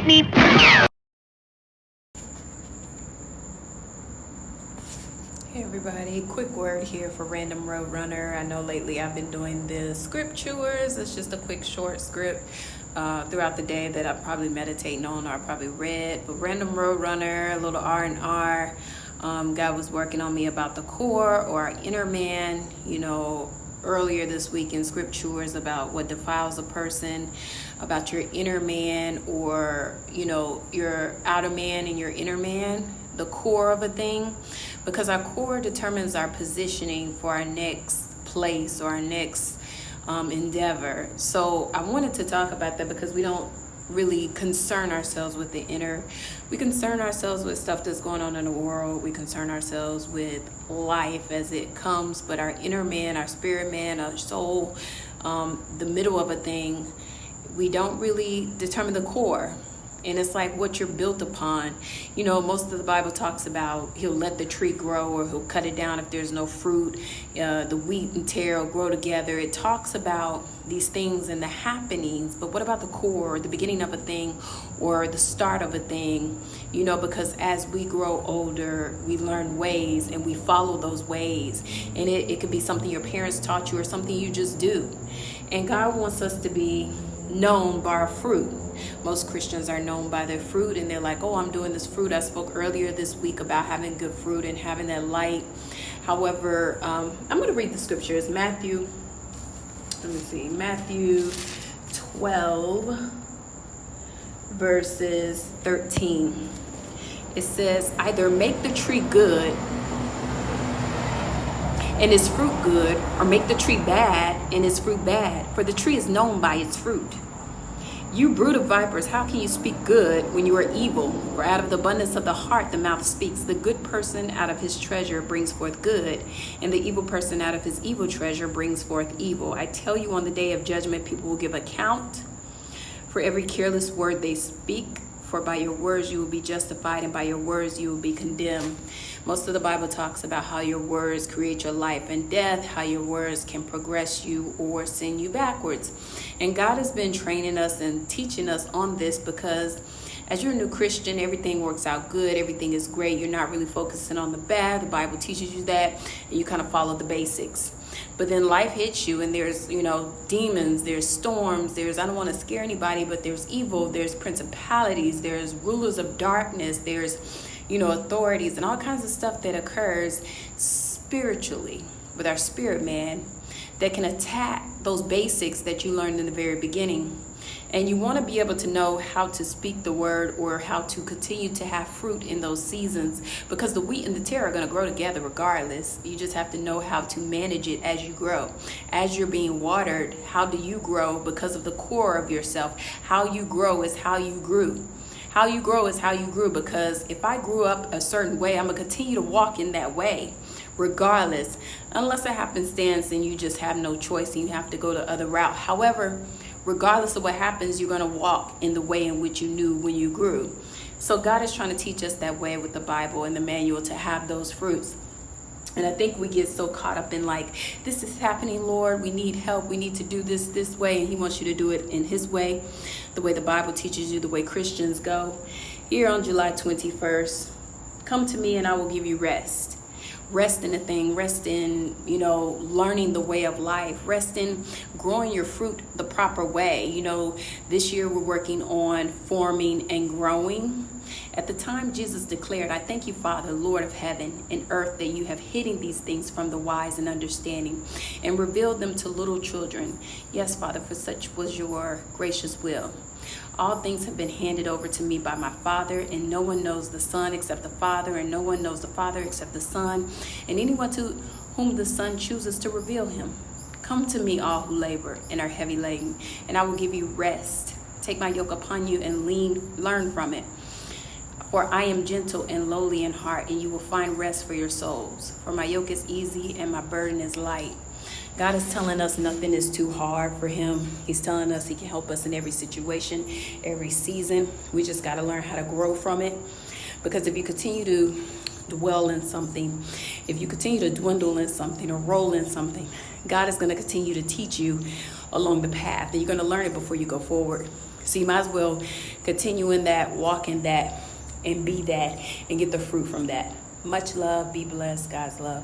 beep. Hey everybody, quick word here for Random Roadrunner. I know lately I've been doing the scriptures. It's just a quick short script throughout the day that I'm probably meditating on or I probably read. But Random Roadrunner, a little R&R. God was working on me about the core or our inner man, earlier this week in scriptures about what defiles a person, about your inner man or, your outer man and your inner man, the core of a thing, because our core determines our positioning for our next place or our next endeavor. So I wanted to talk about that because we don't really concern ourselves with the inner. We concern ourselves with stuff that's going on in the world. We concern ourselves with life as it comes, but our inner man, our spirit man, our soul, the middle of a thing, we don't really determine the core. And it's like what you're built upon. Most of the Bible talks about he'll let the tree grow or he'll cut it down if there's no fruit. The wheat and tare will grow together. It talks about these things and the happenings. But what about the core, the beginning of a thing or the start of a thing? Because as we grow older, we learn ways and we follow those ways. And it could be something your parents taught you or something you just do. And God wants us to be known by our fruit. Most Christians are known by their fruit, and they're like, oh, I'm doing this fruit. I spoke earlier this week about having good fruit and having that light. However, I'm going to read the scriptures. Matthew 12 verses 13. It says, either make the tree good and its fruit good, or make the tree bad and its fruit bad, for the tree is known by its fruit. You brood of vipers, how can you speak good when you are evil? For out of the abundance of the heart the mouth speaks. The good person out of his treasure brings forth good, and the evil person out of his evil treasure brings forth evil. I tell you, on the day of judgment, people will give account for every careless word they speak. For by your words you will be justified, and by your words you will be condemned. Most of the Bible talks about how your words create your life and death, how your words can progress you or send you backwards. And God has been training us and teaching us on this because as you're a new Christian, everything works out good. Everything is great. You're not really focusing on the bad. The Bible teaches you that, and you kind of follow the basics. But then life hits you, and there's, demons, there's storms, I don't want to scare anybody, but there's evil, there's principalities, there's rulers of darkness, there's, authorities, and all kinds of stuff that occurs spiritually with our spirit man that can attack those basics that you learned in the very beginning. And you want to be able to know how to speak the word or how to continue to have fruit in those seasons, because the wheat and the tare are going to grow together regardless. You just have to know how to manage it as you grow. As you're being watered, how do you grow? Because of the core of yourself. How you grow is how you grew. How you grow is how you grew, because if I grew up a certain way, I'm going to continue to walk in that way regardless, unless it happenstance and you just have no choice and you have to go the other route. However, regardless of what happens, you're going to walk in the way in which you knew when you grew. So God is trying to teach us that way with the Bible and the manual to have those fruits. And I think we get so caught up in like, this is happening, Lord, we need help, we need to do this way, and he wants you to do it in his way, the way the Bible teaches you, the way Christians go. Here on July 21st, come to me and I will give you rest. Rest in a thing, rest in, learning the way of life, rest in growing your fruit the proper way. This year we're working on forming and growing. At the time Jesus declared, I thank you, Father, Lord of heaven and earth, that you have hidden these things from the wise and understanding and revealed them to little children. Yes, Father, for such was your gracious will. All things have been handed over to me by my Father, and no one knows the Son except the Father, and no one knows the Father except the Son, and anyone to whom the Son chooses to reveal him. Come to me, all who labor and are heavy laden, and I will give you rest. Take my yoke upon you and learn from it. For I am gentle and lowly in heart, and you will find rest for your souls. For my yoke is easy and my burden is light. God is telling us nothing is too hard for him. He's telling us he can help us in every situation, every season. We just got to learn how to grow from it. Because if you continue to dwell in something, if you continue to dwindle in something or roll in something, God is going to continue to teach you along the path, and you're going to learn it before you go forward. So you might as well Continue in that, walk in that, and be that, and get the fruit from that. Much love. Be blessed. God's love.